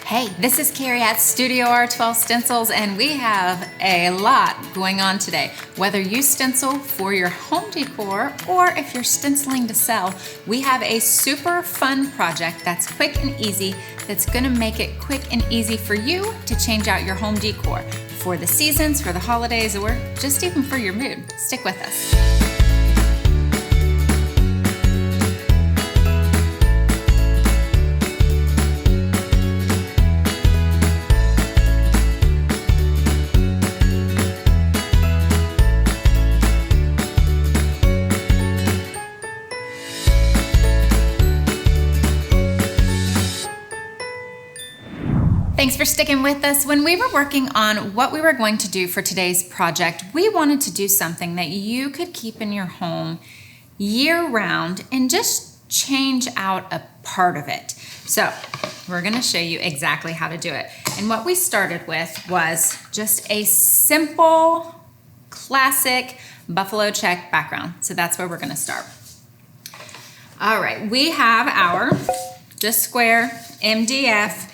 Hey, this is Kari at StudioR12 Stencils, and we have a lot going on today. Whether you stencil for your home decor or if you're stenciling to sell, we have a super fun project that's quick and easy, that's gonna make it quick and easy for you to change out your home decor for the seasons, for the holidays, or just even for your mood. Stick with us. Thanks for sticking with us. When we were working on what we were going to do for today's project, we wanted to do something that you could keep in your home year round and just change out a part of it. So we're gonna show you exactly how to do it. And what we started with was just a simple, classic buffalo check background. So that's where we're gonna start. All right, we have our just square MDF,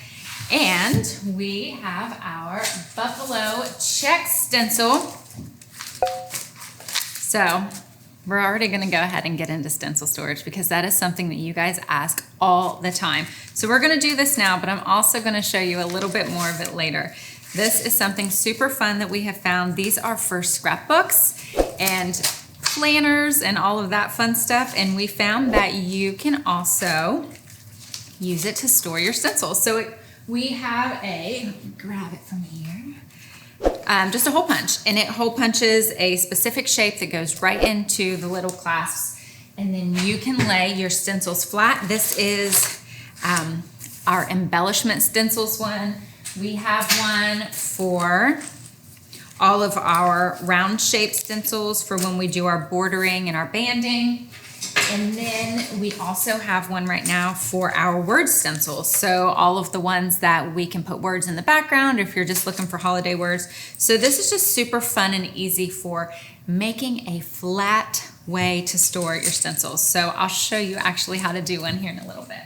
and we have our buffalo check stencil. So we're already gonna go ahead and get into stencil storage because that is something that you guys ask all the time. So we're gonna do this now, but I'm also gonna show you a little bit more of it later. This is something super fun that we have found. These are for scrapbooks and planners and all of that fun stuff. And we found that you can also use it to store your stencils. So we have let me grab it from here, just a hole punch, and it hole punches a specific shape that goes right into the little clasps, and then you can lay your stencils flat. This is our embellishment stencils one. We have one for all of our round shaped stencils for when we do our bordering and our banding. And then we also have one right now for our word stencils. So all of the ones that we can put words in the background, or if you're just looking for holiday words. So this is just super fun and easy for making a flat way to store your stencils. So I'll show you actually how to do one here in a little bit.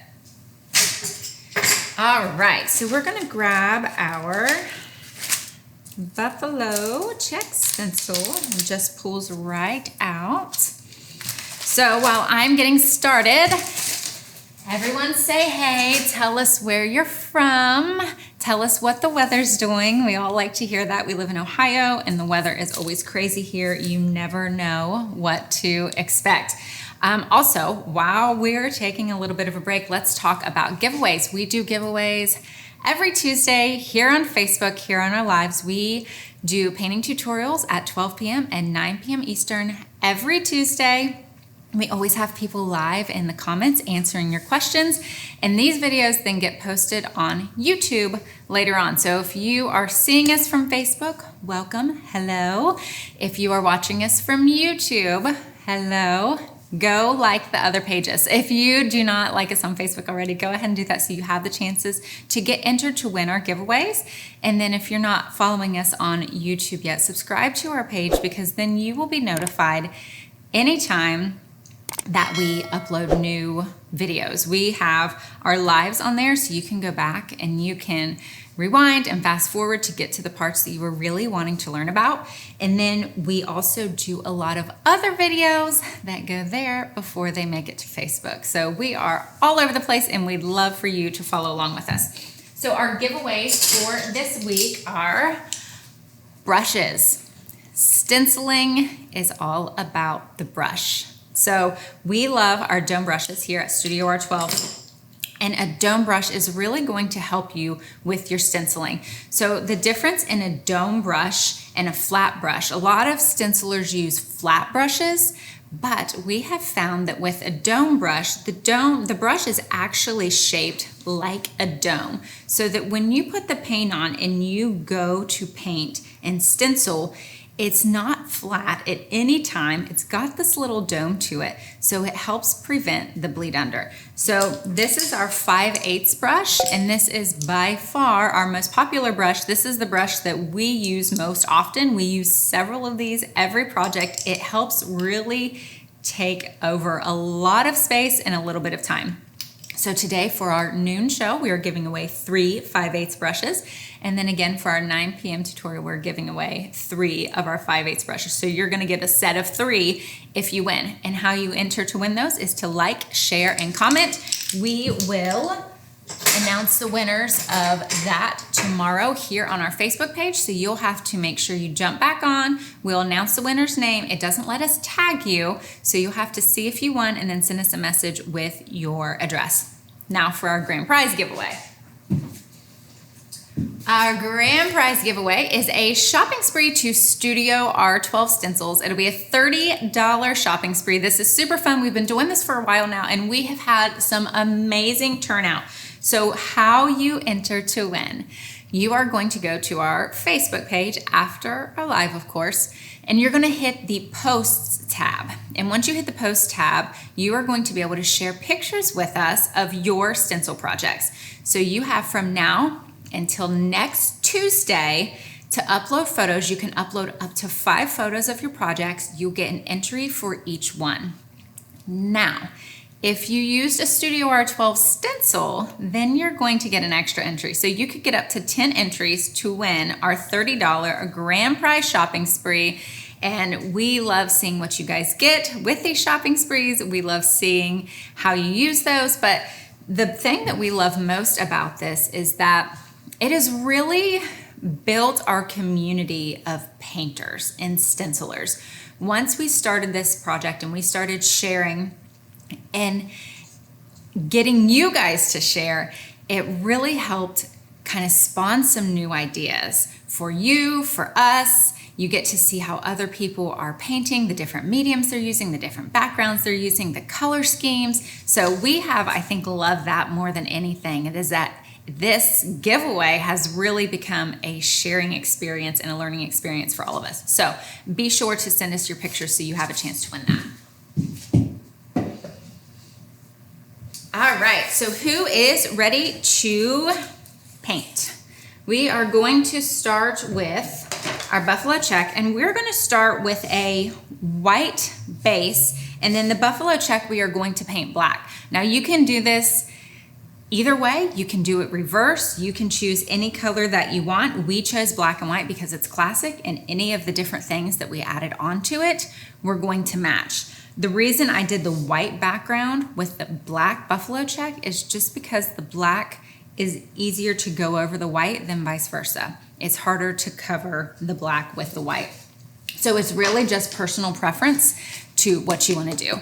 All right, so we're gonna grab our buffalo check stencil. It just pulls right out. So while I'm getting started, everyone say hey, tell us where you're from, tell us what the weather's doing. We all like to hear that. We live in Ohio and the weather is always crazy here. You never know what to expect. Also, while we're taking a little bit of a break, let's talk about giveaways. We do giveaways every Tuesday here on Facebook, here on our lives. We do painting tutorials at 12 p.m. and 9 p.m. Eastern every Tuesday. We always have people live in the comments answering your questions, and these videos then get posted on YouTube later on. So if you are seeing us from Facebook, welcome, hello. If you are watching us from YouTube, hello. Go like the other pages. If you do not like us on Facebook already, go ahead and do that so you have the chances to get entered to win our giveaways. And then if you're not following us on YouTube yet, subscribe to our page because then you will be notified anytime that we upload new videos. We have our lives on there so you can go back and you can rewind and fast forward to get to the parts that you were really wanting to learn about. And then we also do a lot of other videos that go there before they make it to Facebook. So we are all over the place and we'd love for you to follow along with us. So our giveaways for this week are brushes. Stenciling is all about the brush. So we love our dome brushes here at StudioR12, and a dome brush is really going to help you with your stenciling. So the difference in a dome brush and a flat brush, a lot of stencilers use flat brushes, but we have found that with a dome brush, the brush is actually shaped like a dome, so that when you put the paint on and you go to paint and stencil, it's not flat at any time. It's got this little dome to it, so it helps prevent the bleed under. So this is our 5/8 brush, and this is by far our most popular brush. This is the brush that we use most often. We use several of these every project. It helps really take over a lot of space in a little bit of time. So today for our noon show, we are giving away 3 5/8 brushes. And then again for our 9 p.m. tutorial, we're giving away 3 of our 5/8 brushes. So you're gonna get a set of 3 if you win. And how you enter to win those is to like, share, and comment. We will announce the winners of that tomorrow here on our Facebook page. So you'll have to make sure you jump back on. We'll announce the winner's name. It doesn't let us tag you, so you'll have to see if you won and then send us a message with your address. Now for our grand prize giveaway. Our grand prize giveaway is a shopping spree to StudioR12 Stencils. It'll be a $30 shopping spree. This is super fun. We've been doing this for a while now, and we have had some amazing turnout. So how you enter to win, you are going to go to our Facebook page after our live, of course, and you're going to hit the posts tab. And once you hit the posts tab, you are going to be able to share pictures with us of your stencil projects. So you have from now until next Tuesday to upload photos. You can upload up to 5 photos of your projects. You'll get an entry for each one. Now, if you used a StudioR12 stencil, then you're going to get an extra entry. So you could get up to 10 entries to win our $30 grand prize shopping spree. And we love seeing what you guys get with these shopping sprees. We love seeing how you use those. But the thing that we love most about this is that it has really built our community of painters and stencilers. Once we started this project and we started sharing and getting you guys to share, it really helped kind of spawn some new ideas for you, for us. You get to see how other people are painting, the different mediums they're using, the different backgrounds they're using, the color schemes. So we have, I think, loved that more than anything. It is that this giveaway has really become a sharing experience and a learning experience for all of us. So be sure to send us your pictures so you have a chance to win that. All right, so who is ready to paint? We are going to start with our buffalo check, and we're going to start with a white base, and then the buffalo check we are going to paint black. Now you can do this either way. You can do it reverse. You can choose any color that you want. We chose black and white because it's classic, and any of the different things that we added onto it, we're going to match. The reason I did the white background with the black buffalo check is just because the black is easier to go over the white than vice versa. It's harder to cover the black with the white. So it's really just personal preference to what you want to do.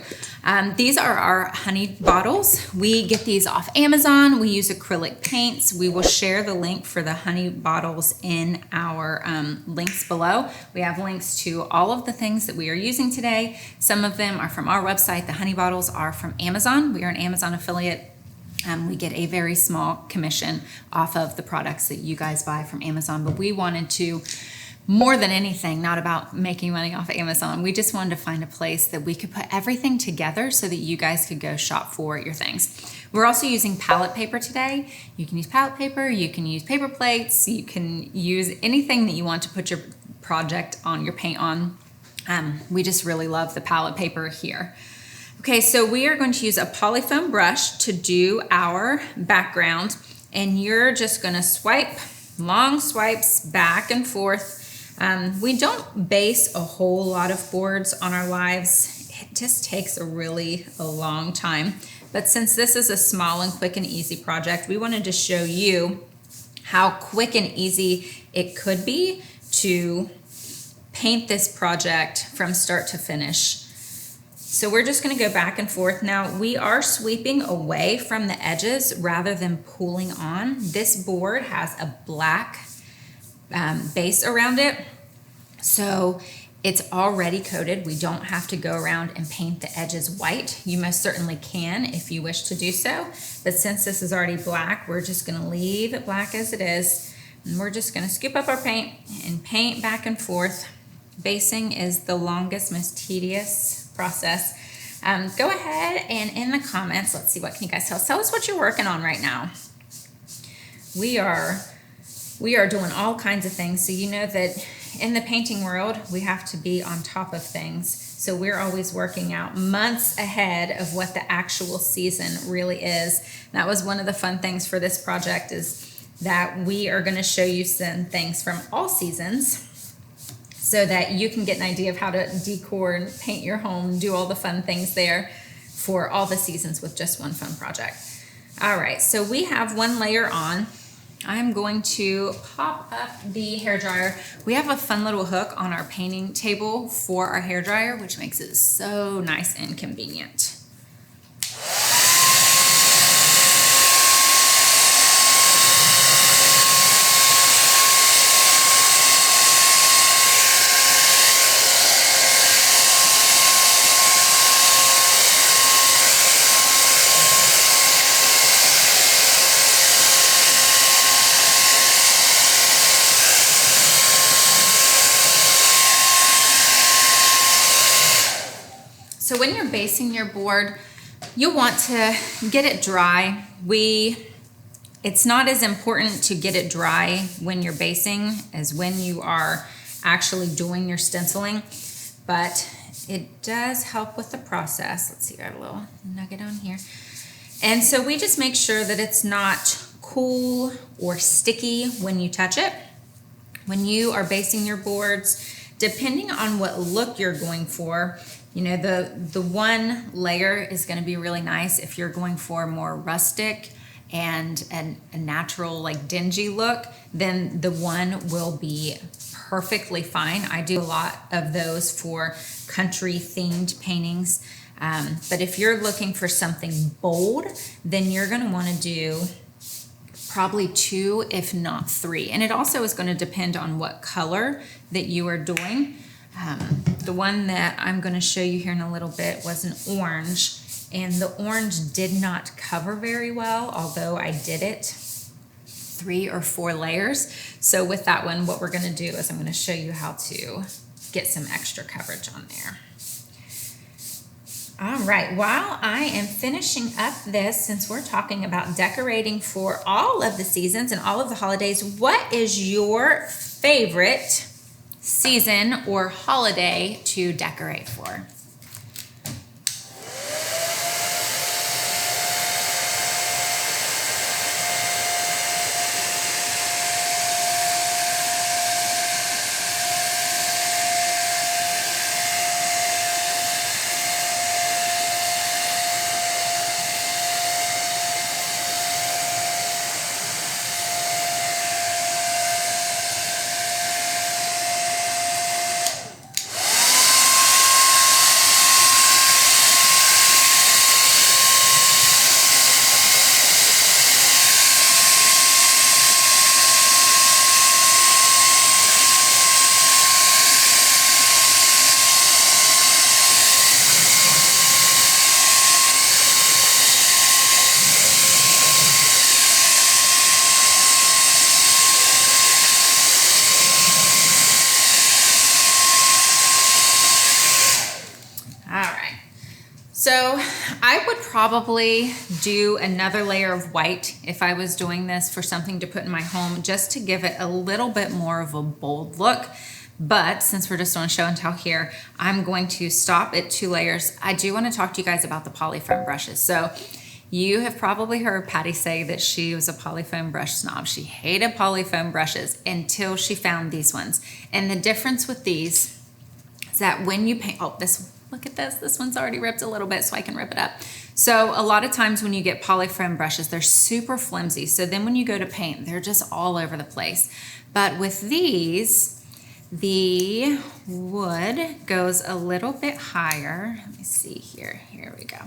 These are our honey bottles. We get these off Amazon. We use acrylic paints. We will share the link for the honey bottles in our links below. We have links to all of the things that we are using today. Some of them are from our website. The honey bottles are from Amazon. We are an Amazon affiliate. We get a very small commission off of the products that you guys buy from Amazon, but we wanted to, more than anything, not about making money off of Amazon. We just wanted to find a place that we could put everything together so that you guys could go shop for your things. We're also using palette paper today. You can use palette paper, you can use paper plates, you can use anything that you want to put your project on, your paint on. We just really love the palette paper here. Okay, so we are going to use a polyfoam brush to do our background, and you're just gonna swipe, long swipes back and forth. We don't base a whole lot of boards on our lives. It just takes a long time. But since this is a small and quick and easy project, we wanted to show you how quick and easy it could be to paint this project from start to finish. So we're just gonna go back and forth. Now we are sweeping away from the edges rather than pulling on. This board has a black base around it, so it's already coated. We don't have to go around and paint the edges white. You most certainly can if you wish to do so, but since this is already black, we're just gonna leave it black as it is, and we're just gonna scoop up our paint and paint back and forth. Basing is the longest, most tedious process. Go ahead and in the comments, let's see, what can you guys tell us? Tell us what you're working on right now. We are doing all kinds of things. So you know that in the painting world, we have to be on top of things. So we're always working out months ahead of what the actual season really is. That was one of the fun things for this project, is that we are going to show you some things from all seasons so that you can get an idea of how to decor and paint your home, do all the fun things there for all the seasons with just one fun project. All right, so we have one layer on. I'm going to pop up the hairdryer. We have a fun little hook on our painting table for our hairdryer, which makes it so nice and convenient. So when you're basing your board, you'll want to get it dry. It's not as important to get it dry when you're basing as when you are actually doing your stenciling, but it does help with the process. Let's see, I have a little nugget on here. And so we just make sure that it's not cool or sticky when you touch it. When you are basing your boards, depending on what look you're going for, you know, the one layer is going to be really nice if you're going for more rustic and a natural, like dingy look, then the one will be perfectly fine. I do a lot of those for country themed paintings. But if you're looking for something bold, then you're going to want to do probably 2, if not 3. And it also is going to depend on what color that you are doing. The one that I'm going to show you here in a little bit was an orange, and the orange did not cover very well, although I did it 3 or 4 layers. So with that one, what we're going to do is I'm going to show you how to get some extra coverage on there. All right, while I am finishing up this, since we're talking about decorating for all of the seasons and all of the holidays, what is your favorite season or holiday to decorate for? So I would probably do another layer of white if I was doing this for something to put in my home, just to give it a little bit more of a bold look. But since we're just on show and tell here, I'm going to stop at 2 layers. I do want to talk to you guys about the polyfoam brushes. So you have probably heard Patty say that she was a polyfoam brush snob. She hated polyfoam brushes until she found these ones. And the difference with these is that when you paint, look at this one's already ripped a little bit, so I can rip it up. So a lot of times when you get polyfoam brushes, they're super flimsy. So then when you go to paint, they're just all over the place. But with these, the wood goes a little bit higher. Let me see here, here we go.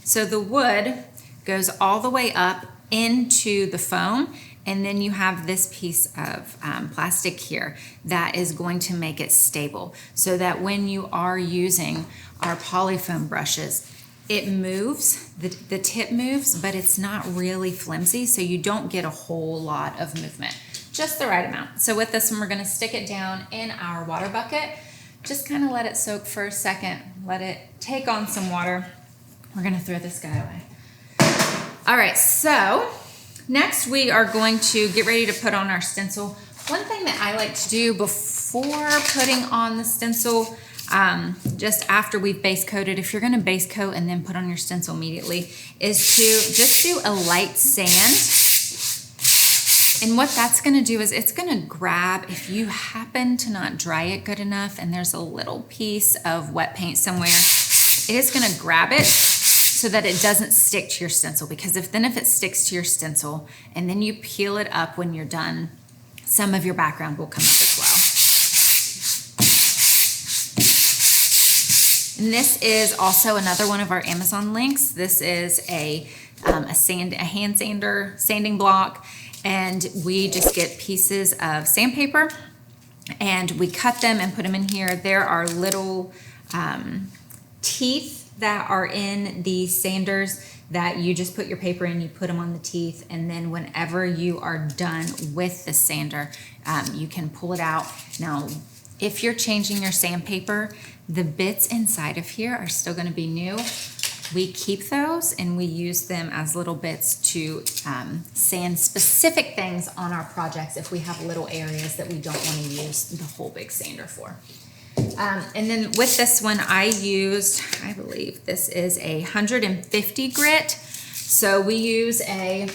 So the wood goes all the way up into the foam, and then you have this piece of plastic here that is going to make it stable, so that when you are using our polyfoam brushes, it moves, the tip moves, but it's not really flimsy, so you don't get a whole lot of movement, just the right amount. So with this one, we're gonna stick it down in our water bucket, just kind of let it soak for a second, let it take on some water. We're gonna throw this guy away. All right, so next we are going to get ready to put on our stencil. One thing that I like to do before putting on the stencil, just after we've base coated, if you're gonna base coat and then put on your stencil immediately, is to just do a light sand. And what that's gonna do is it's gonna grab, if you happen to not dry it good enough and there's a little piece of wet paint somewhere, it is gonna grab it so that it doesn't stick to your stencil, because if it sticks to your stencil and then you peel it up when you're done, some of your background will come up as well. And this is also another one of our Amazon links. This is a hand sander, sanding block, and we just get pieces of sandpaper and we cut them and put them in here. There are little teeth that are in the sanders that you just put your paper in, you put them on the teeth, and then whenever you are done with the sander, you can pull it out. Now, if you're changing your sandpaper, the bits inside of here are still gonna be new. We keep those and we use them as little bits to sand specific things on our projects if we have little areas that we don't wanna use the whole big sander for. And then with this one, I used, I believe this is a 150 grit. So we use a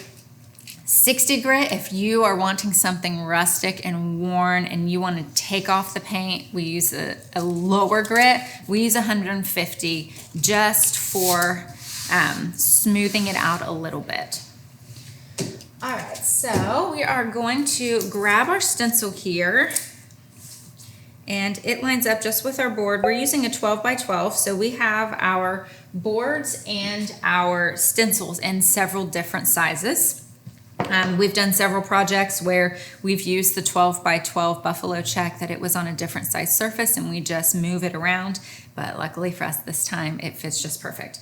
60 grit if you are wanting something rustic and worn and you want to take off the paint. We use a lower grit. We use 150 just for smoothing it out a little bit. All right, so we are going to grab our stencil here. And it lines up just with our board. We're using a 12 by 12, so we have our boards and our stencils in several different sizes. We've done several projects where we've used the 12 by 12 buffalo check that it was on a different size surface and we just move it around, but luckily for us this time it fits just perfect.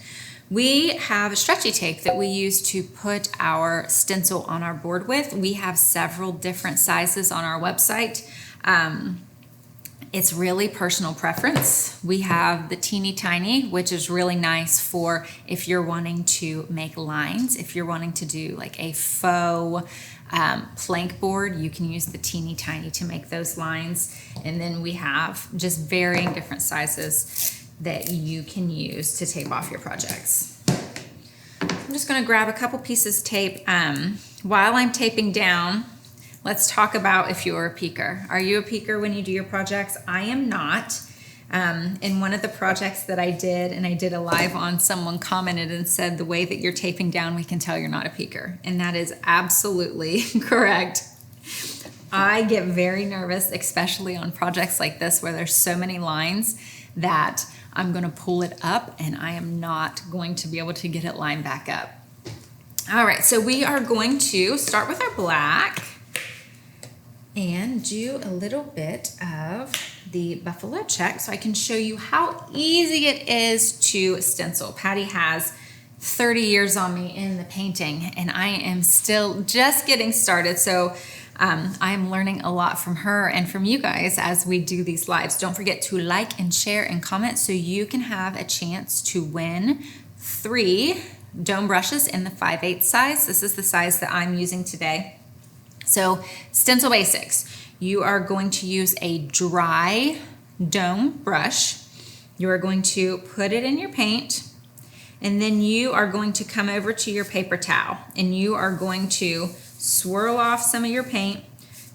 We have a stretchy tape that we use to put our stencil on our board with. We have several different sizes on our website. It's really personal preference. We have the teeny tiny, which is really nice for if you're wanting to make lines. If you're wanting to do like a faux plank board, you can use the teeny tiny to make those lines. And then we have just varying different sizes that you can use to tape off your projects. I'm just gonna grab a couple pieces of tape. While I'm taping down, let's talk about if you're a peeker. Are you a peeker when you do your projects? I am not. In one of the projects that I did, and I did a live on, someone commented and said, the way that you're taping down, we can tell you're not a peeker. And that is absolutely correct. I get very nervous, especially on projects like this where there's so many lines that I'm gonna pull it up and I am not going to be able to get it lined back up. All right, so we are going to start with our black and do a little bit of the buffalo check so I can show you how easy it is to stencil. Patty has 30 years on me in the painting and I am still just getting started. So I'm learning a lot from her and from you guys as we do these lives. Don't forget to like and share and comment so you can have a chance to win 3 dome brushes in the 5/8 size. This is the size that I'm using today. So Stencil Basics, you are going to use a dry dome brush. You are going to put it in your paint and then you are going to come over to your paper towel and you are going to swirl off some of your paint.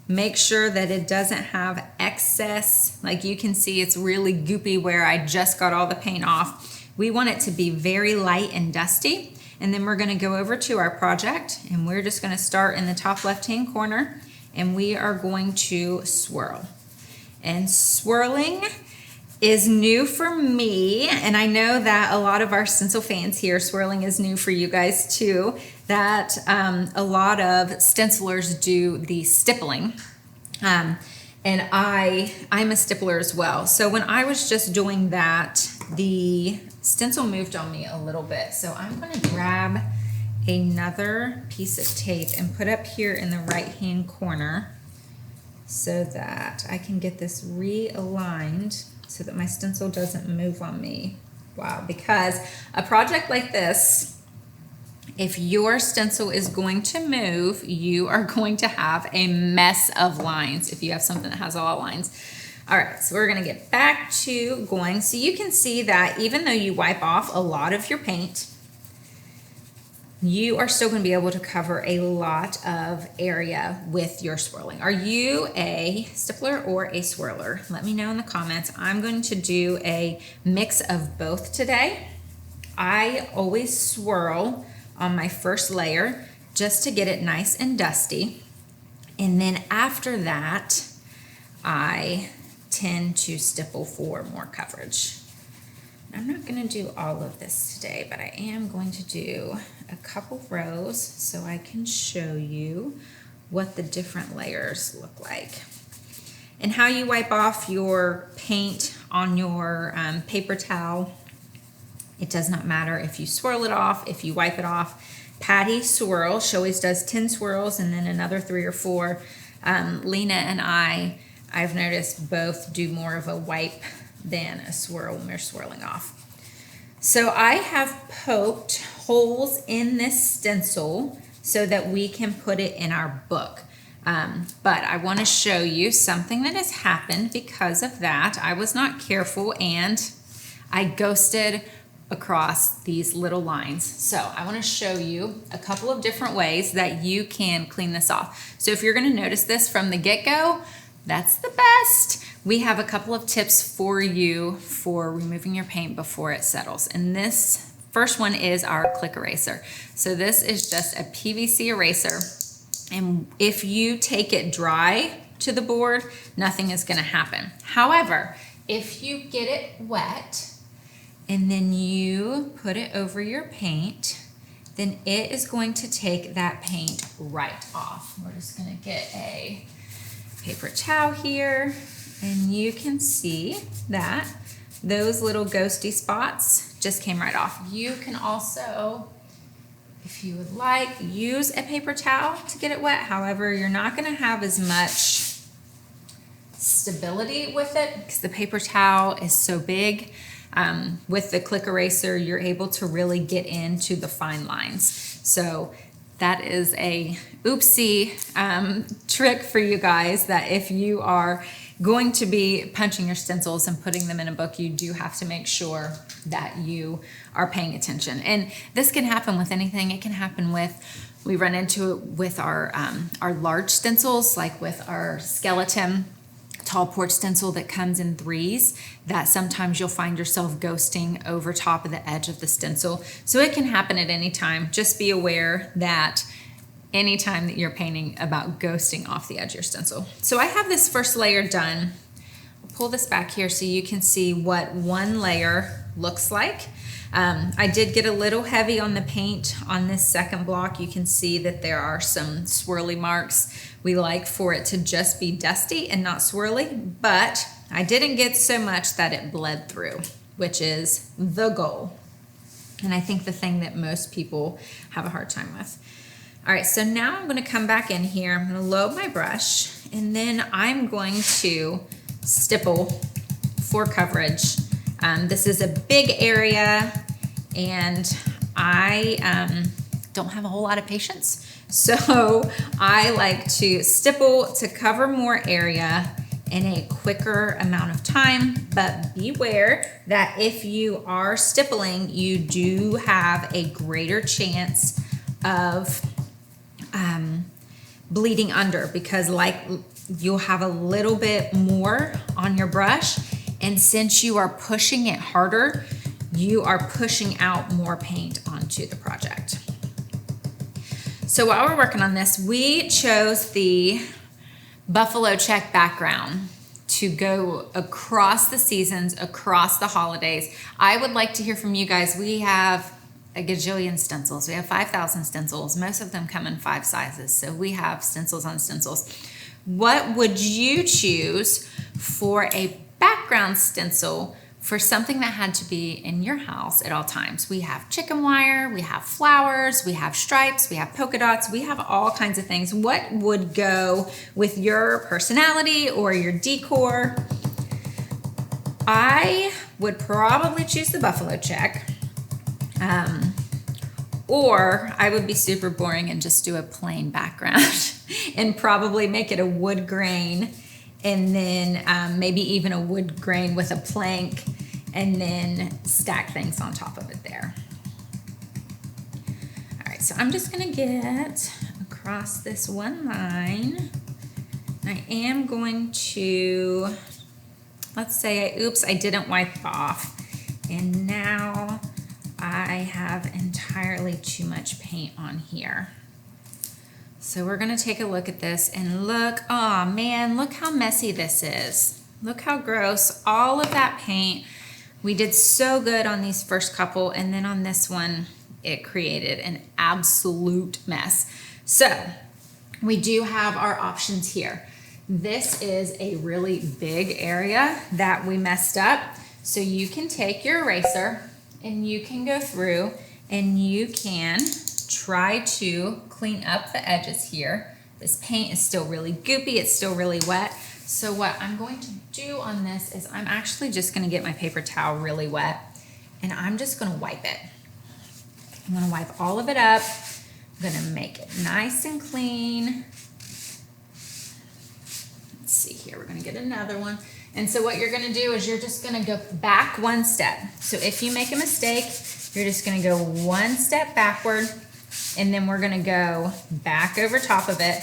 Make sure that it doesn't have excess. Like you can see it's really goopy where I just got all the paint off. We want it to be very light and dusty. And then we're gonna go over to our project and we're just gonna start in the top left-hand corner and we are going to swirl. And swirling is new for me, and I know that a lot of our stencil fans here, swirling is new for you guys too, that a lot of stencilers do the stippling. And I'm a stippler as well. So when I was just doing that, the stencil moved on me a little bit. So I'm gonna grab another piece of tape and put up here in the right-hand corner so that I can get this realigned so that my stencil doesn't move on me. Wow, because a project like this, if your stencil is going to move, you are going to have a mess of lines if you have something that has a lot of lines. All right, so we're gonna get back to going. So you can see that even though you wipe off a lot of your paint, you are still gonna be able to cover a lot of area with your swirling. Are you a stippler or a swirler? Let me know in the comments. I'm going to do a mix of both today. I always swirl on my first layer just to get it nice and dusty. And then after that, I tend to stipple for more coverage. I'm not going to do all of this today, but I am going to do a couple rows so I can show you what the different layers look like. And how you wipe off your paint on your paper towel. It does not matter if you swirl it off, if you wipe it off. Patty swirls. She always does 10 swirls and then another 3 or 4. Lena and I've noticed both do more of a wipe than a swirl when we're swirling off. So I have poked holes in this stencil so that we can put it in our book. But I want to show you something that has happened because of that. I was not careful and I ghosted across these little lines. So I want to show you a couple of different ways that you can clean this off. So if you're going to notice this from the get-go, that's the best. We have a couple of tips for you for removing your paint before it settles. And this first one is our click eraser. So this is just a PVC eraser. And if you take it dry to the board, nothing is going to happen. However, if you get it wet and then you put it over your paint, then it is going to take that paint right off. We're just going to get a paper towel here, and you can see that those little ghosty spots just came right off. You can also, if you would like, use a paper towel to get it wet. However, you're not going to have as much stability with it because the paper towel is so big. With the click eraser, you're able to really get into the fine lines. So that is a oopsie trick for you guys, that if you are going to be punching your stencils and putting them in a book, you do have to make sure that you are paying attention. And this can happen with anything. It can happen with, we run into it with our large stencils, like with our skeleton tall porch stencil that comes in 3s, that sometimes you'll find yourself ghosting over top of the edge of the stencil. So it can happen at any time. Just be aware that anytime that you're painting about ghosting off the edge of your stencil. So I have this first layer done. I'll pull this back here so you can see what one layer looks like. I did get a little heavy on the paint on this second block. You can see that there are some swirly marks. We like for it to just be dusty and not swirly, but I didn't get so much that it bled through, which is the goal. And I think the thing that most people have a hard time with. All right, so now I'm going to come back in here. I'm going to load my brush, and then I'm going to stipple for coverage. This is a big area, and I don't have a whole lot of patience. So I like to stipple to cover more area in a quicker amount of time, but beware that if you are stippling, you do have a greater chance of bleeding under, because like you'll have a little bit more on your brush, and since you are pushing it harder, you are pushing out more paint onto the project. So while we're working on this, we chose the buffalo check background to go across the seasons, across the holidays. I would like to hear from you guys. We have a gajillion stencils. We have 5,000 stencils. Most of them come in 5 sizes. So we have stencils on stencils. What would you choose for a background stencil for something that had to be in your house at all times? We have chicken wire, we have flowers, we have stripes, we have polka dots, we have all kinds of things. What would go with your personality or your decor? I would probably choose the buffalo check. Or I would be super boring and just do a plain background and probably make it a wood grain and then maybe even a wood grain with a plank, and then stack things on top of it there. All right, so I'm just gonna get across this one line. I am going to, let's say, oops, I didn't wipe off. And now I have entirely too much paint on here. So we're gonna take a look at this and look, oh man, look how messy this is. Look how gross, all of that paint. We did so good on these first couple, and then on this one, it created an absolute mess. So we do have our options here. This is a really big area that we messed up. So you can take your eraser and you can go through and you can try to clean up the edges here. This paint is still really goopy, it's still really wet. So what I'm going to do on this is I'm actually just gonna get my paper towel really wet and I'm just gonna wipe it. I'm gonna wipe all of it up. I'm gonna make it nice and clean. Let's see here, we're gonna get another one. And so what you're gonna do is you're just gonna go back one step. So if you make a mistake, you're just gonna go one step backward, and then we're gonna go back over top of it.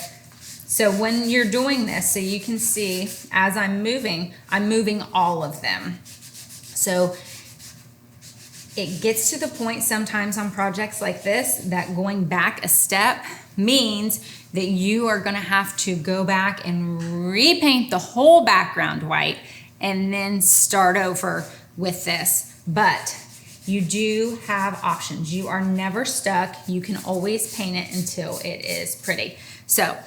So when you're doing this, so you can see as I'm moving all of them. So it gets to the point sometimes on projects like this that going back a step means that you are gonna have to go back and repaint the whole background white and then start over with this. But you do have options. You are never stuck. You can always paint it until it is pretty. So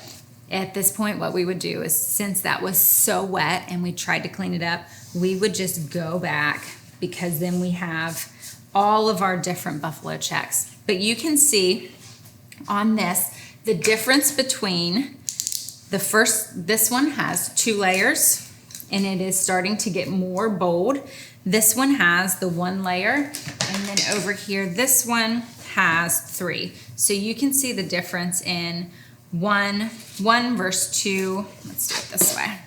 at this point, what we would do is, since that was so wet and we tried to clean it up, we would just go back, because then we have all of our different buffalo checks. But you can see on this, the difference between the first, this one has 2 layers and it is starting to get more bold. This one has the 1 layer, and then over here, this one has 3. So you can see the difference in one verse 2. Let's do it this way.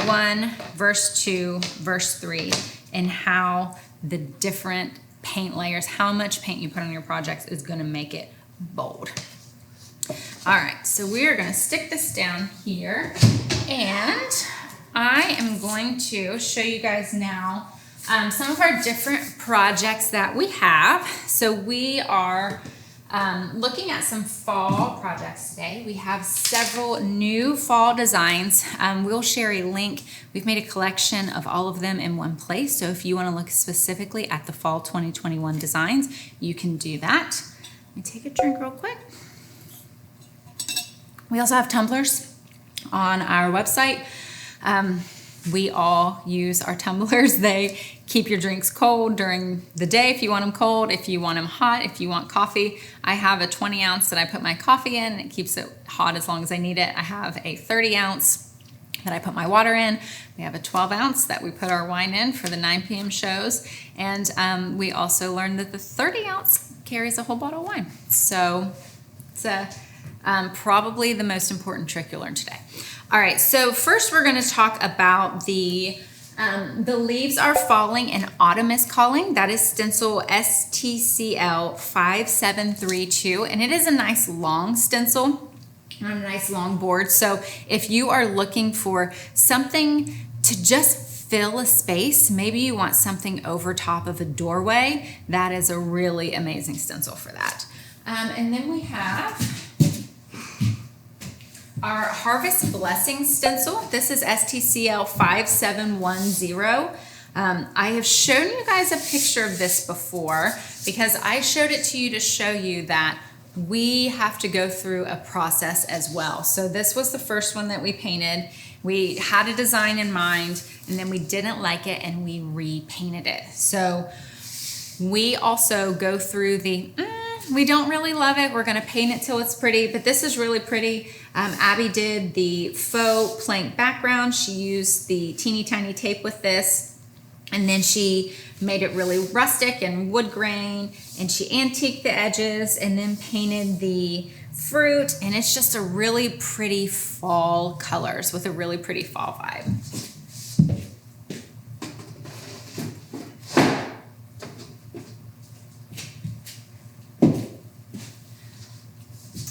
1 verse 2 verse 3, and how the different paint layers, how much paint you put on your projects is gonna make it bold. All right, so we are gonna stick this down here, and I am going to show you guys now some of our different projects that we have. So we are looking at some fall projects today. We have several new fall designs. We'll share a link. We've made a collection of all of them in one place. So if you want to look specifically at the fall 2021 designs, you can do that. Let me take a drink real quick. We also have tumblers on our website. We all use our tumblers. They keep your drinks cold during the day if you want them cold, if you want them hot, if you want coffee. I have a 20 ounce that I put my coffee in, and it keeps it hot as long as I need it. I have a 30 ounce that I put my water in. We have a 12 ounce that we put our wine in for the 9 p.m. shows. And we also learned that the 30 ounce carries a whole bottle of wine. So it's probably the most important trick you'll learn today. All right, so first we're gonna talk about the leaves are falling and autumn is calling. That is stencil STCL 5732, and it is a nice long stencil on a nice long board. So if you are looking for something to just fill a space, maybe you want something over top of a doorway, that is a really amazing stencil for that. And then we have our Harvest Blessing stencil. This is STCL 5710. I have shown you guys a picture of this before because I showed it to you to show you that we have to go through a process as well. So this was the first one that we painted. We had a design in mind, and then we didn't like it and we repainted it. So we also go through the we don't really love it, we're gonna paint it till it's pretty, but this is really pretty. Abby did the faux plank background. She used the teeny tiny tape with this, and then she made it really rustic and wood grain, and she antiqued the edges and then painted the fruit, and it's just a really pretty fall colors with a really pretty fall vibe.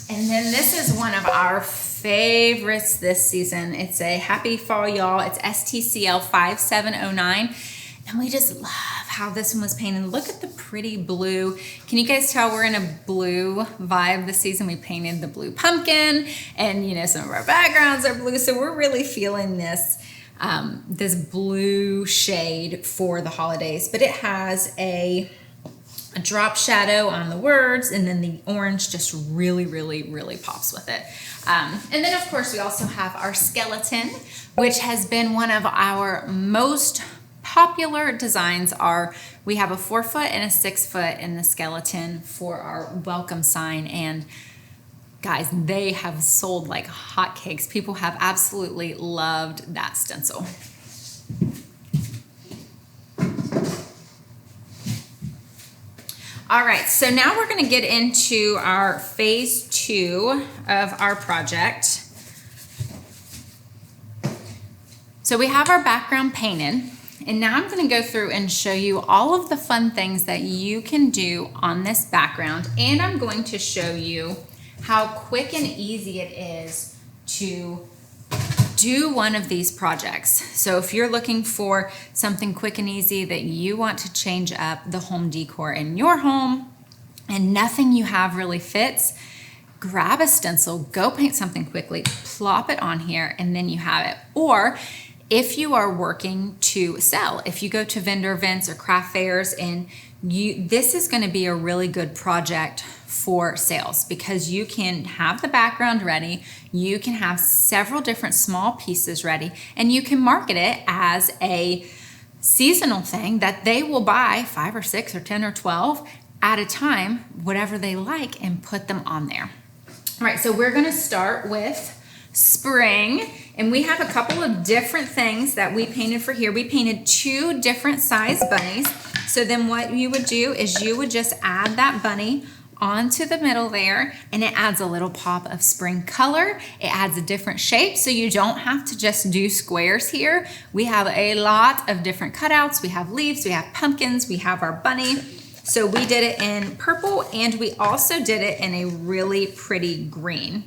And then this is one of our favorites this season. It's a Happy Fall, y'all. It's STCL 5709. And we just love how this one was painted. Look at the pretty blue. Can you guys tell we're in a blue vibe this season? We painted the blue pumpkin, and you know, some of our backgrounds are blue. So we're really feeling this, this blue shade for the holidays. But it has a drop shadow on the words, and then the orange just really, really, really pops with it. And then of course we also have our skeleton, which has been one of our most popular designs. We have a 4-foot and a 6-foot in the skeleton for our welcome sign, and guys, they have sold like hotcakes. People have absolutely loved that stencil. All right, so now we're gonna get into our phase 2 of our project. So we have our background painted, and now I'm gonna go through and show you all of the fun things that you can do on this background, and I'm going to show you how quick and easy it is to do one of these projects. So if you're looking for something quick and easy that you want to change up the home decor in your home and nothing you have really fits, grab a stencil, go paint something quickly, plop it on here, and then you have it. Or if you are working to sell, if you go to vendor events or craft fairs, and this is going to be a really good project for sales, because you can have the background ready, you can have several different small pieces ready, and you can market it as a seasonal thing that they will buy 5 or 6 or 10 or 12 at a time, whatever they like, and put them on there. All right, so we're going to start with spring, and we have a couple of different things that we painted for here. We painted 2 different size bunnies. So then what you would do is you would just add that bunny onto the middle there, and it adds a little pop of spring color. It adds a different shape, so you don't have to just do squares here. We have a lot of different cutouts. We have leaves, we have pumpkins, we have our bunny. So we did it in purple, and we also did it in a really pretty green.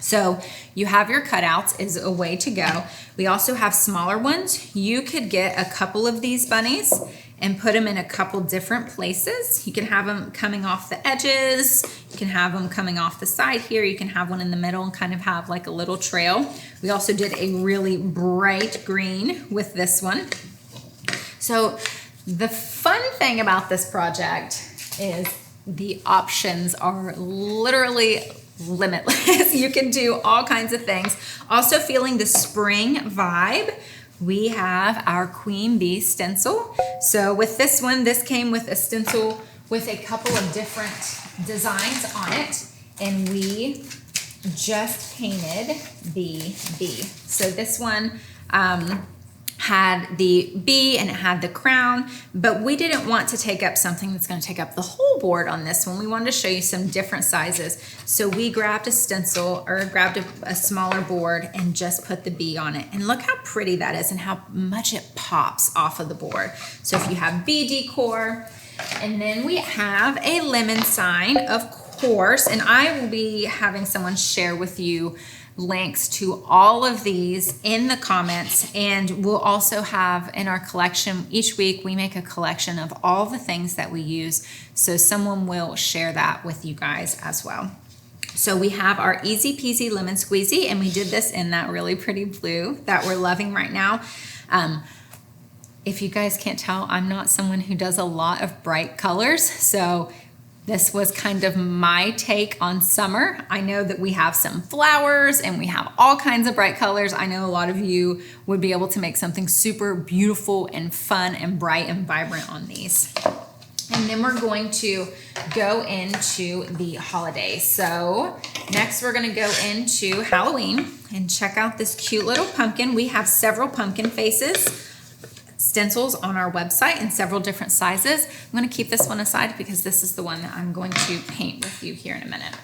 So you have your cutouts is a way to go. We also have smaller ones. You could get a couple of these bunnies and put them in a couple different places. You can have them coming off the edges. You can have them coming off the side here. You can have one in the middle and kind of have like a little trail. We also did a really bright green with this one. So the fun thing about this project is the options are literally limitless. You can do all kinds of things. Also feeling the spring vibe, we have our Queen Bee stencil. So with this one, this came with a stencil with a couple of different designs on it, and we just painted the bee. So this one had the bee and it had the crown, but we didn't want to take up something that's going to take up the whole board on this one. We wanted to show you some different sizes. So we grabbed a stencil, or grabbed a smaller board, and just put the bee on it. And look how pretty that is and how much it pops off of the board. So if you have bee decor, and then we have a lemon sign, of course, and I will be having someone share with you links to all of these in the comments, and we'll also have in our collection, each week we make a collection of all the things that we use, so someone will share that with you guys as well. So we have our easy peasy lemon squeezy, and we did this in that really pretty blue that we're loving right now. If you guys can't tell, I'm not someone who does a lot of bright colors, so this was kind of my take on summer. I know that we have some flowers and we have all kinds of bright colors. I know a lot of you would be able to make something super beautiful and fun and bright and vibrant on these. And then we're going to go into the holidays. So next we're gonna go into Halloween and check out this cute little pumpkin. We have several pumpkin faces stencils on our website in several different sizes. I'm going to keep this one aside because this is the one that I'm going to paint with you here in a minute.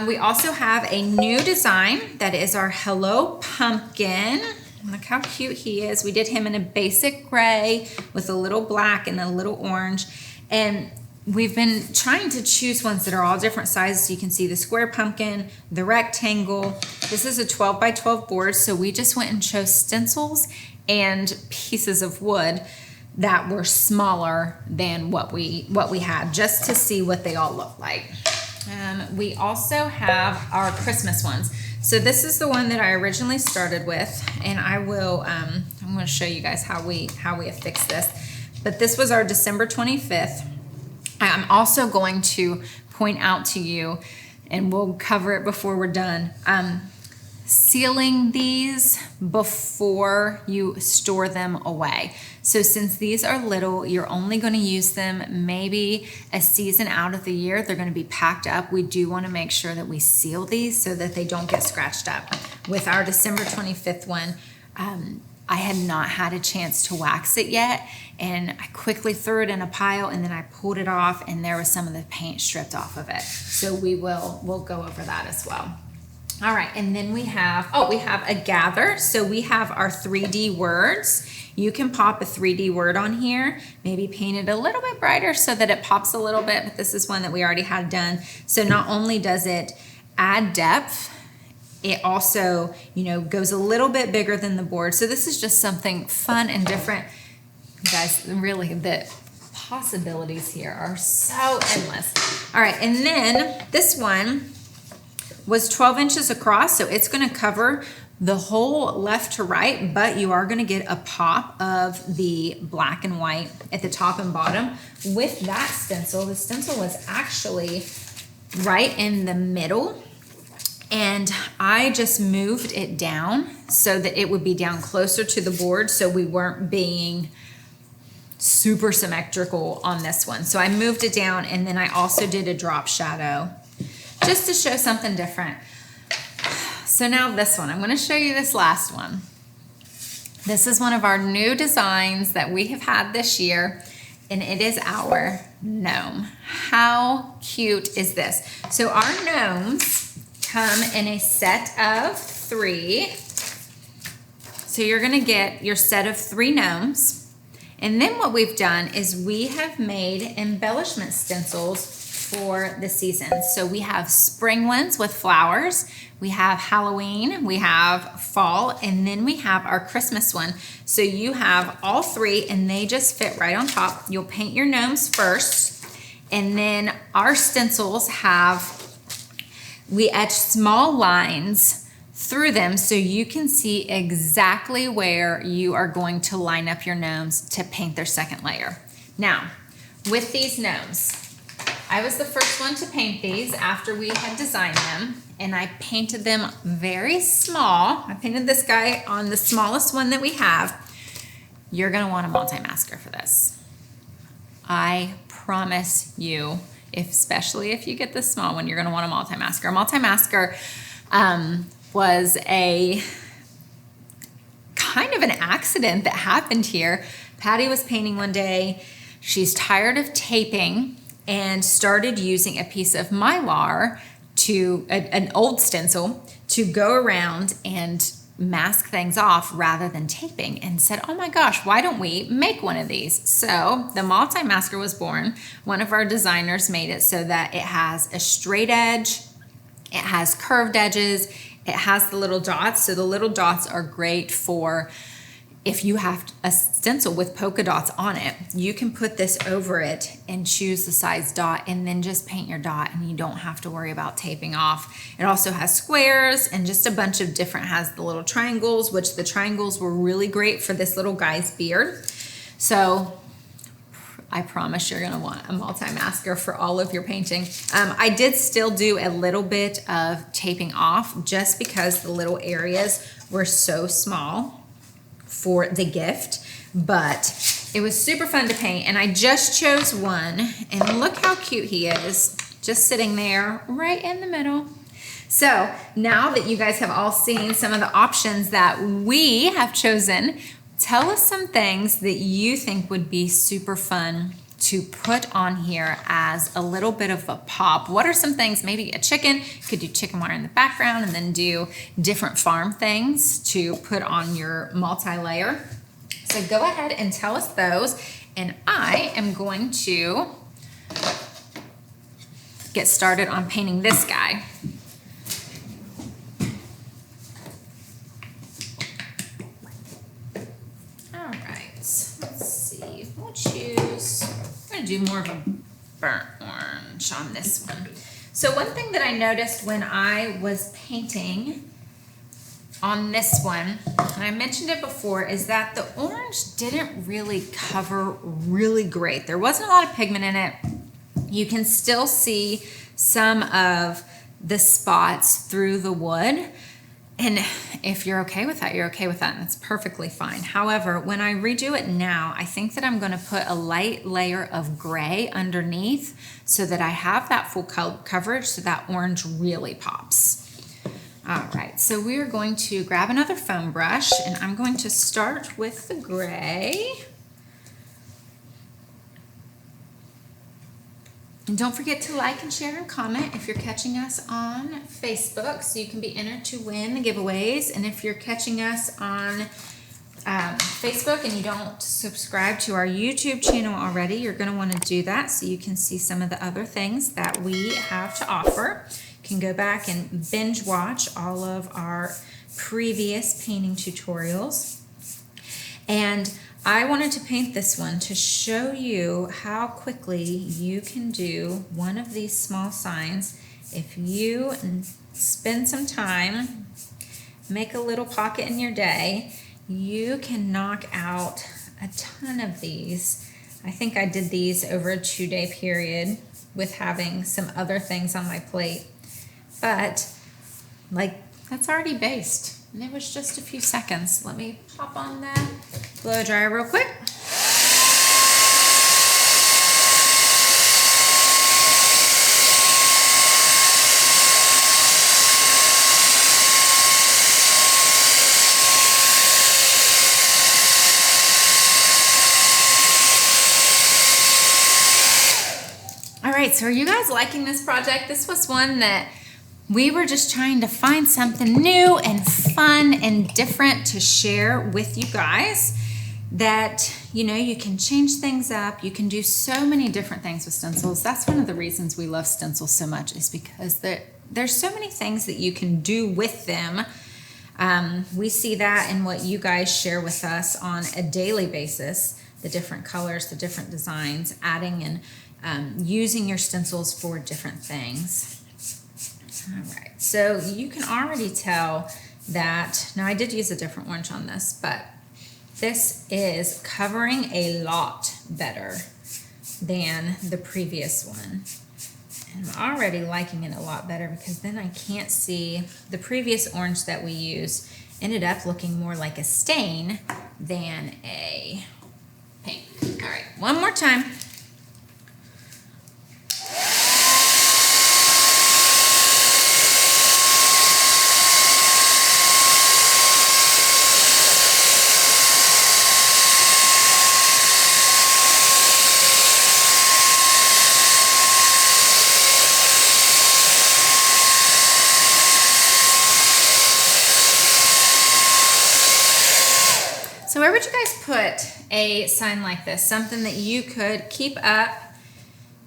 We also have a new design that is our Hello Pumpkin. Look how cute he is. We did him in a basic gray with a little black and a little orange. And we've been trying to choose ones that are all different sizes. You can see the square pumpkin, the rectangle. This is a 12 by 12 board. So we just went and chose stencils and pieces of wood that were smaller than what we had, just to see what they all look like. We also have our Christmas ones. So this is the one that I originally started with, and I will, I'm going to show you guys how we affixed this. But this was our December 25th. I'm also going to point out to you, and we'll cover it before we're done, sealing these before you store them away. So since these are little, you're only going to use them maybe a season out of the year. They're going to be packed up. We do want to make sure that we seal these so that they don't get scratched up. With our December 25th one, I had not had a chance to wax it yet, and I quickly threw it in a pile, and then I pulled it off, and there was some of the paint stripped off of it. So we'll go over that as well. All right, and then we have a gather. So we have our 3D words. You can pop a 3D word on here, maybe paint it a little bit brighter so that it pops a little bit, but this is one that we already had done. So not only does it add depth, it also, goes a little bit bigger than the board. So this is just something fun and different. You guys, really, the possibilities here are so endless. All right, and then this one was 12 inches across, so it's gonna cover the whole left to right, but you are gonna get a pop of the black and white at the top and bottom. With that stencil, the stencil was actually right in the middle, and I just moved it down so that it would be down closer to the board, so we weren't being super symmetrical on this one. So I moved it down, and then I also did a drop shadow just to show something different. So now this one, I'm gonna show you this last one. This is one of our new designs that we have had this year, and it is our gnome. How cute is this? So our gnomes come in a set of 3. So you're gonna get your set of 3 gnomes. And then what we've done is we have made embellishment stencils for the season. So we have spring ones with flowers, we have Halloween, we have fall, and then we have our Christmas one. So you have all 3 and they just fit right on top. You'll paint your gnomes first, and then our stencils we etch small lines through them so you can see exactly where you are going to line up your gnomes to paint their second layer. Now, with these gnomes, I was the first one to paint these after we had designed them, and I painted them very small. I painted this guy on the smallest one that we have. You're gonna want a multi-masker for this. I promise you, especially if you get this small one, you're gonna want a multi-masker. A multi-masker was a kind of an accident that happened here. Patty was painting one day. She's tired of taping and started using a piece of Mylar an old stencil to go around and mask things off rather than taping, and said, oh my gosh, why don't we make one of these? So the multi-masker was born. One of our designers made it so that it has a straight edge, it has curved edges, it has the little dots. So the little dots are great for if you have a stencil with polka dots on it, you can put this over it and choose the size dot and then just paint your dot, and you don't have to worry about taping off. It also has squares and just a bunch of different, has the little triangles, which the triangles were really great for this little guy's beard. So I promise you're gonna want a multi-masker for all of your painting. I did still do a little bit of taping off just because the little areas were so small for the gift, but it was super fun to paint, and I just chose one, and look how cute he is, just sitting there right in the middle. So now that you guys have all seen some of the options that we have chosen, tell us some things that you think would be super fun to put on here as a little bit of a pop. What are some things? Maybe a chicken. You could do chicken wire in the background and then do different farm things to put on your multi-layer. So go ahead and tell us those. And I am going to get started on painting this guy. Choose. I'm going to do more of a burnt orange on this one. So one thing that I noticed when I was painting on this one, and I mentioned it before, is that the orange didn't really cover really great. There wasn't a lot of pigment in it. You can still see some of the spots through the wood. And if you're okay with that, you're okay with that, and it's perfectly fine. However, when I redo it now, I think that I'm going to put a light layer of gray underneath so that I have that full coverage so that orange really pops. All right, so we are going to grab another foam brush, and I'm going to start with the gray. And don't forget to like and share and comment if you're catching us on Facebook, so you can be entered to win the giveaways. And if you're catching us on Facebook and you don't subscribe to our YouTube channel already, you're going to want to do that so you can see some of the other things that we have to offer. You can go back and binge watch all of our previous painting tutorials. And I wanted to paint this one to show you how quickly you can do one of these small signs. If you spend some time, make a little pocket in your day, you can knock out a ton of these. I think I did these over a 2-day period with having some other things on my plate. But like, that's already based. And it was just a few seconds. Let me pop on that blow dryer real quick. All right, so are you guys liking this project? This was one that we were just trying to find something new and fun and different to share with you guys, that, you know, you can change things up. You can do so many different things with stencils. That's one of the reasons we love stencils so much, is because there's so many things that you can do with them. We see that in what you guys share with us on a daily basis, the different colors, the different designs, adding and using your stencils for different things. All right, so you can already tell that, now I did use a different orange on this, but this is covering a lot better than the previous one. And I'm already liking it a lot better, because then I can't see, the previous orange that we used ended up looking more like a stain than a pink. All right, one more time. So where would you guys put a sign like this? Something that you could keep up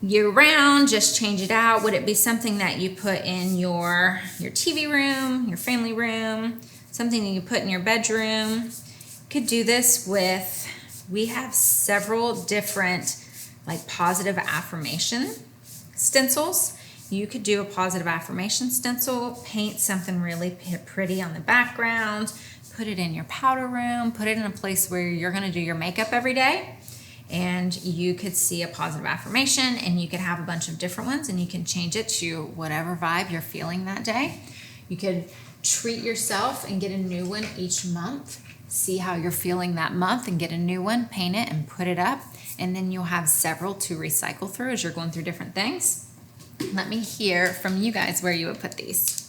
year round, just change it out. Would it be something that you put in your TV room, your family room, something that you put in your bedroom? You could do this with, we have several different like positive affirmation stencils. You could do a positive affirmation stencil, paint something really pretty on the background, put it in your powder room, put it in a place where you're gonna do your makeup every day, and you could see a positive affirmation, and you could have a bunch of different ones, and you can change it to whatever vibe you're feeling that day. You could treat yourself and get a new one each month. See how you're feeling that month and get a new one, paint it and put it up, and then you'll have several to recycle through as you're going through different things. Let me hear from you guys where you would put these.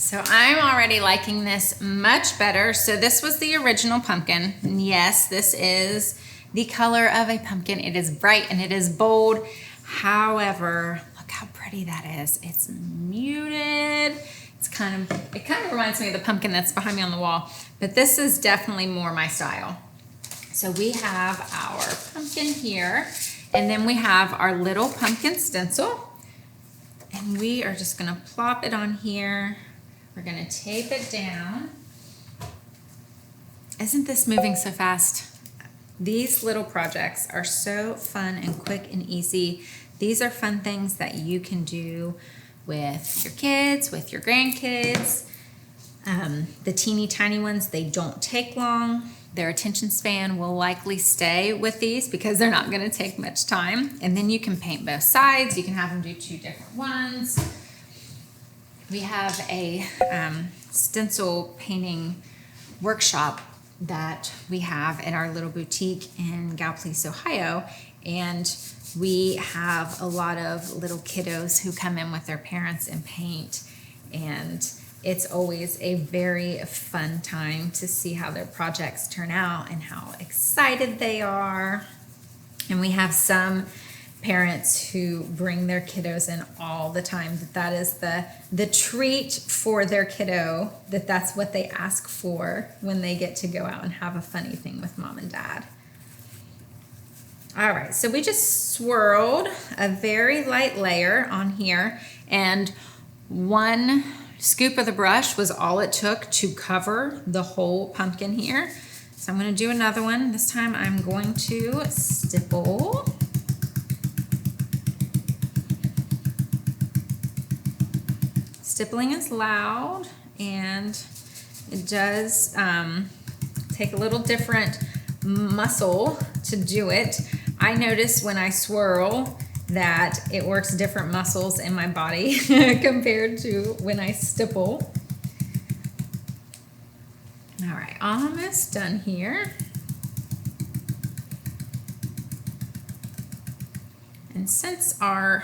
So I'm already liking this much better. So this was the original pumpkin. And yes, this is the color of a pumpkin. It is bright and it is bold. However, look how pretty that is. It's muted. It kind of reminds me of the pumpkin that's behind me on the wall, but this is definitely more my style. So we have our pumpkin here, and then we have our little pumpkin stencil, and we are just gonna plop it on here. We're gonna tape it down. Isn't this moving so fast? These little projects are so fun and quick and easy. These are fun things that you can do with your kids, with your grandkids. The teeny tiny ones, they don't take long. Their attention span will likely stay with these because they're not gonna take much time. And then you can paint both sides. You can have them do 2 different ones. We have a stencil painting workshop that we have at our little boutique in Gallipolis, Ohio. And we have a lot of little kiddos who come in with their parents and paint. And it's always a very fun time to see how their projects turn out and how excited they are. And we have some parents who bring their kiddos in all the time, that is the treat for their kiddo, that's what they ask for when they get to go out and have a funny thing with mom and dad. All right, so we just swirled a very light layer on here, and 1 scoop of the brush was all it took to cover the whole pumpkin here. So I'm gonna do another one. This time I'm going to stipple. Stippling is loud, and it does take a little different muscle to do it. I notice when I swirl that it works different muscles in my body compared to when I stipple. All right, almost done here. And since our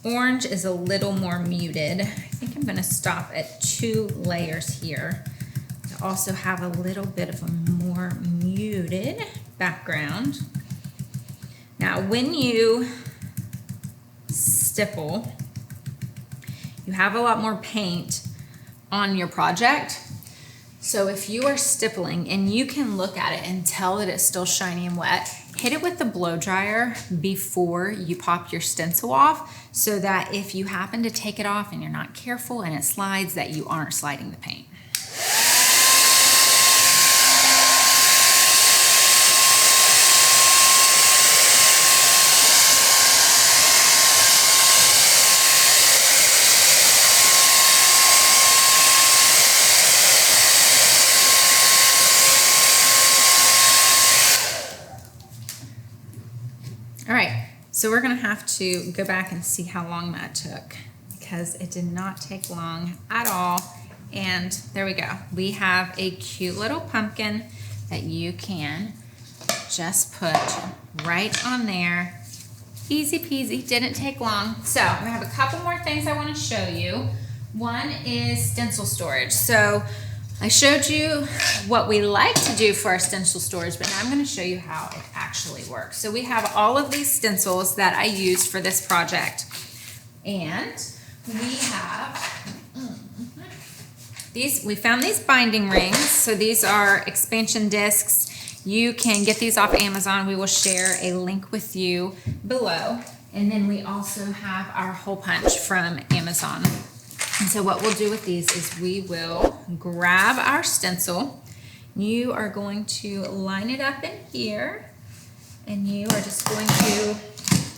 orange is a little more muted, I think I'm gonna stop at 2 layers here to also have a little bit of a more muted background. Now, when you stipple, you have a lot more paint on your project. So if you are stippling and you can look at it and tell that it's still shiny and wet, hit it with the blow dryer before you pop your stencil off, so that if you happen to take it off and you're not careful and it slides, that you aren't sliding the paint. All right, so we're gonna have to go back and see how long that took, because it did not take long at all. And there we go. We have a cute little pumpkin that you can just put right on there. Easy peasy, didn't take long. So I'm gonna have a couple more things I wanna show you. One is stencil storage. So I showed you what we like to do for our stencil storage, but now I'm going to show you how it actually works. So we have all of these stencils that I used for this project, and we have these. We found these binding rings. So these are expansion discs. You can get these off Amazon. We will share a link with you below. And then we also have our hole punch from Amazon. And so what we'll do with these is we will grab our stencil. You are going to line it up in here, and you are just going to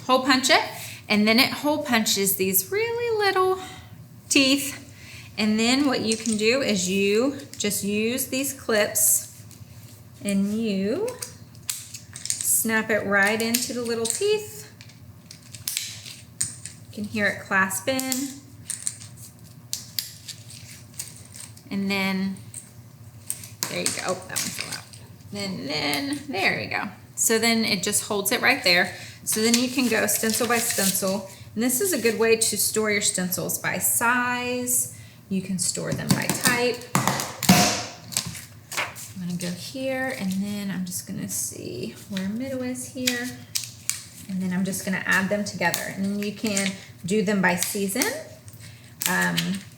hole punch it, and then it hole punches these really little teeth. And then what you can do is you just use these clips and you snap it right into the little teeth. You can hear it clasp in. And then, there you go. Oh, that one fell out. Then, there you go. So then it just holds it right there. So then you can go stencil by stencil. And this is a good way to store your stencils by size. You can store them by type. I'm gonna go here, and then I'm just gonna see where middle is here. And then I'm just gonna add them together. And then you can do them by season.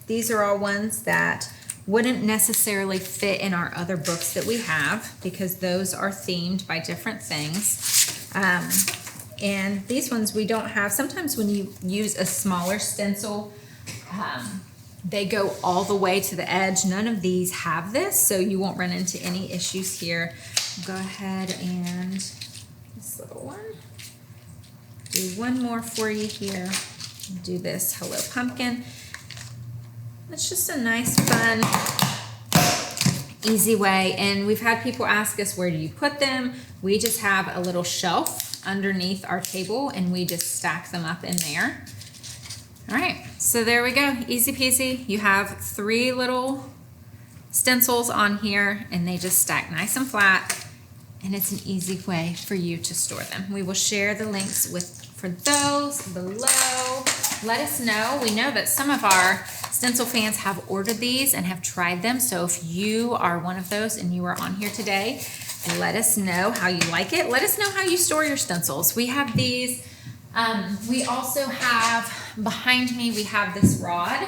These are all ones that wouldn't necessarily fit in our other books that we have because those are themed by different things. And these ones we don't have. Sometimes when you use a smaller stencil, they go all the way to the edge. None of these have this, so you won't run into any issues here. Go ahead and this little one. Do one more for you here. Do this Hello Pumpkin. It's just a nice, fun, easy way. And we've had people ask us, where do you put them? We just have a little shelf underneath our table and we just stack them up in there. All right, so there we go, easy peasy. You have 3 little stencils on here and they just stack nice and flat, and it's an easy way for you to store them. We will share the links for those below. Let us know. We know that some of our stencil fans have ordered these and have tried them. So if you are one of those and you are on here today, let us know how you like it. Let us know how you store your stencils. We have these. We also have, behind me, we have this rod.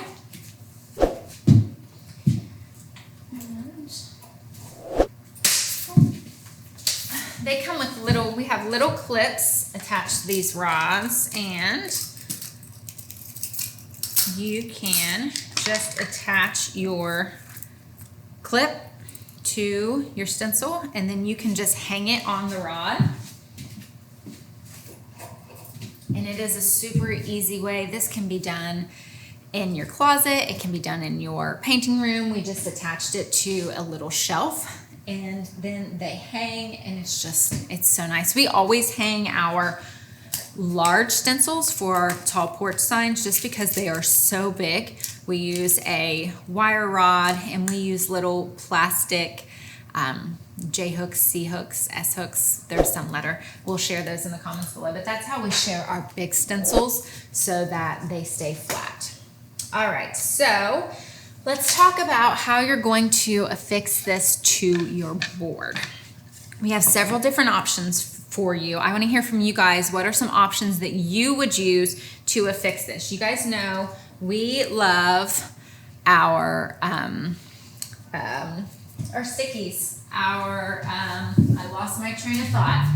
They come with we have little clips attached to these rods, and you can just attach your clip to your stencil, and then you can just hang it on the rod. And it is a super easy way. This can be done in your closet. It can be done in your painting room. We just attached it to a little shelf, and then they hang, and it's so nice. We always hang our large stencils for our tall porch signs just because they are so big. We use a wire rod, and we use little plastic J hooks, C hooks, S hooks. There's some letter. We'll share those in the comments below, but that's how we share our big stencils so that they stay flat. All right, so let's talk about how you're going to affix this to your board. We have several different options for you. I want to hear from you guys. What are some options that you would use to affix this? You guys know we love our stickies. I lost my train of thought.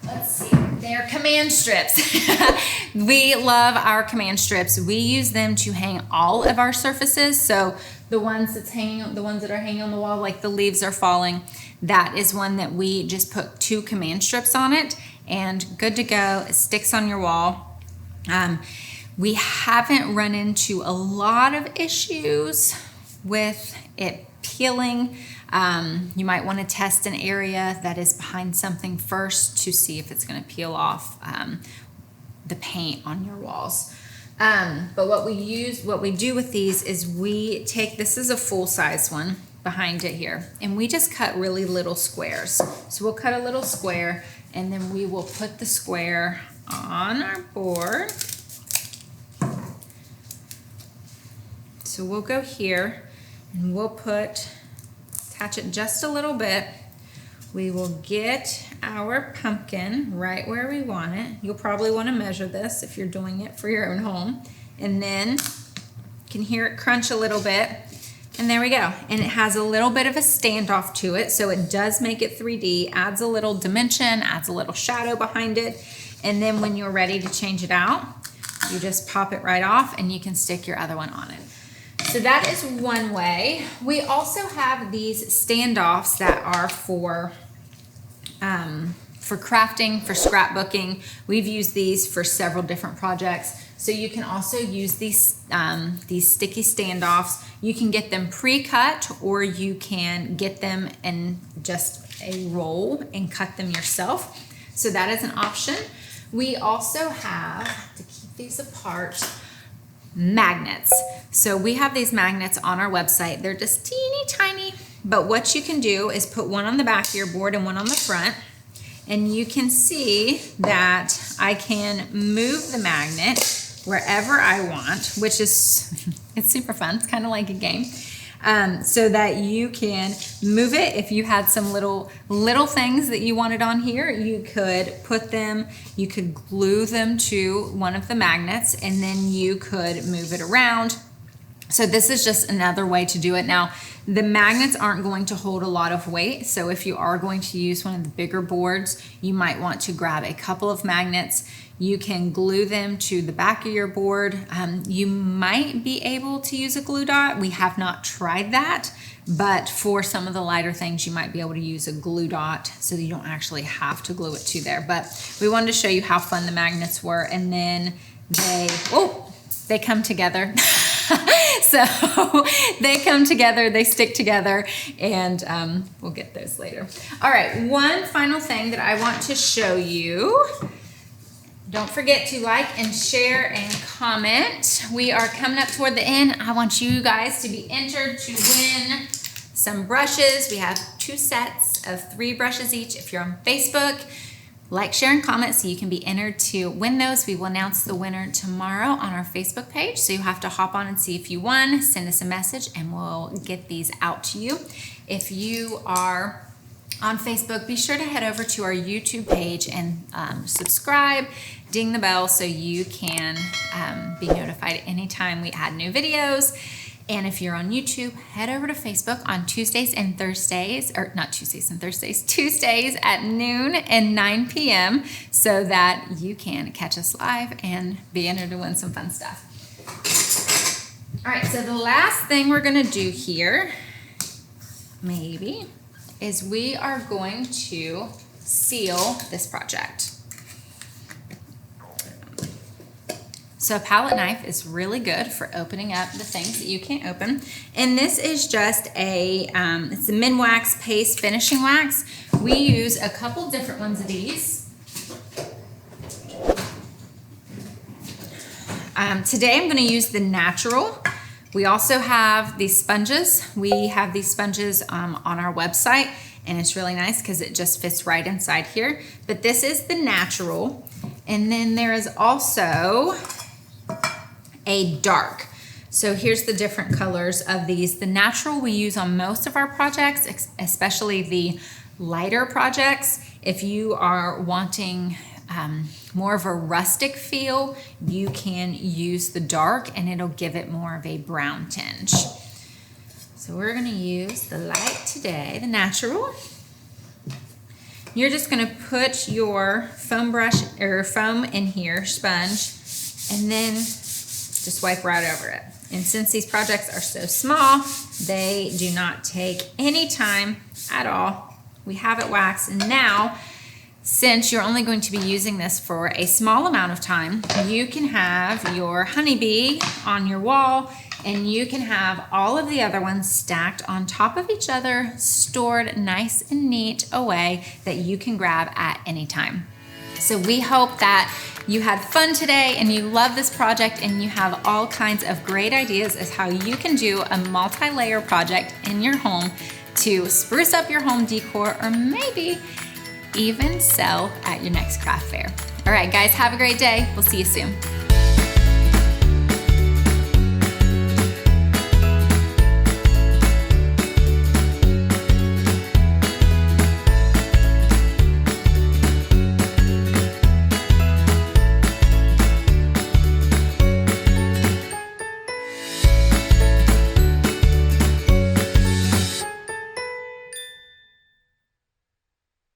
Let's see. They're command strips. We love our command strips. We use them to hang all of our surfaces. So the ones that are hanging on the wall, like the leaves are falling, that is one that we just put 2 command strips on it, and good to go. It sticks on your wall. We haven't run into a lot of issues with it peeling. You might want to test an area that is behind something first to see if it's going to peel off the paint on your walls. But what we do with these is we take, this is a full size one behind it here, and we just cut really little squares. So we'll cut a little square, and then we will put the square on our board. So we'll go here and we'll attach it just a little bit. We will get our pumpkin right where we want it. You'll probably want to measure this if you're doing it for your own home. And then you can hear it crunch a little bit. And there we go. And it has a little bit of a standoff to it, so it does make it 3D, adds a little dimension, adds a little shadow behind it. And then when you're ready to change it out, you just pop it right off and you can stick your other one on it. So that is one way. We also have these standoffs that are for crafting, for scrapbooking. We've used these for several different projects. So you can also use these sticky standoffs. You can get them pre-cut, or you can get them in just a roll and cut them yourself. So that is an option. We also have, to keep these apart, magnets. So we have these magnets on our website. They're just teeny tiny, but what you can do is put one on the back of your board and one on the front, and you can see that I can move the magnet wherever I want, which is It's super fun. It's kind of like a game. So that you can move it. If you had some little things that you wanted on here, you could put them, you could glue them to one of the magnets, and then you could move it around. So this is just another way to do it. Now, the magnets aren't going to hold a lot of weight, so if you are going to use one of the bigger boards, you might want to grab a couple of magnets. You can glue them to the back of your board. You might be able to use a glue dot. We have not tried that, but for some of the lighter things, you might be able to use a glue dot so that you don't actually have to glue it to there. But we wanted to show you how fun the magnets were, and then they come together. So they come together, they stick together, and we'll get those later. All right, one final thing that I want to show you. Don't forget to like and share and comment. We are coming up toward the end. I want you guys to be entered to win some brushes. We have 2 sets of 3 brushes each. If you're on Facebook, like, share, and comment so you can be entered to win those. We will announce the winner tomorrow on our Facebook page. So you have to hop on and see if you won, send us a message, and we'll get these out to you. If you are on Facebook, be sure to head over to our YouTube page and subscribe, ding the bell so you can be notified anytime we add new videos. And if you're on YouTube, head over to Facebook on Tuesdays and Thursdays, or not Tuesdays and Thursdays, Tuesdays at noon and 9 p.m. so that you can catch us live and be entered to win some fun stuff. All right, so the last thing we're gonna do here, maybe, is we are going to seal this project. So a palette knife is really good for opening up the things that you can't open. And this is just it's a Minwax Paste Finishing Wax. We use a couple different ones of these. Today I'm gonna use the natural. We also have these sponges. We have these sponges on our website, and it's really nice because it just fits right inside here. But this is the natural. And then there is also a dark. So here's the different colors of these. The natural we use on most of our projects, especially the lighter projects. If you are wanting more of a rustic feel, you can use the dark and it'll give it more of a brown tinge. So we're gonna use the light today, the natural. You're just gonna put your foam brush or foam in here, sponge, and then just wipe right over it. And since these projects are so small, they do not take any time at all. We have it waxed, and now, since you're only going to be using this for a small amount of time, you can have your honeybee on your wall, and you can have all of the other ones stacked on top of each other, stored nice and neat away that you can grab at any time. So we hope that you had fun today and you love this project and you have all kinds of great ideas as how you can do a multi-layer project in your home to spruce up your home decor, or maybe even sell at your next craft fair. All right, guys, have a great day. We'll see you soon.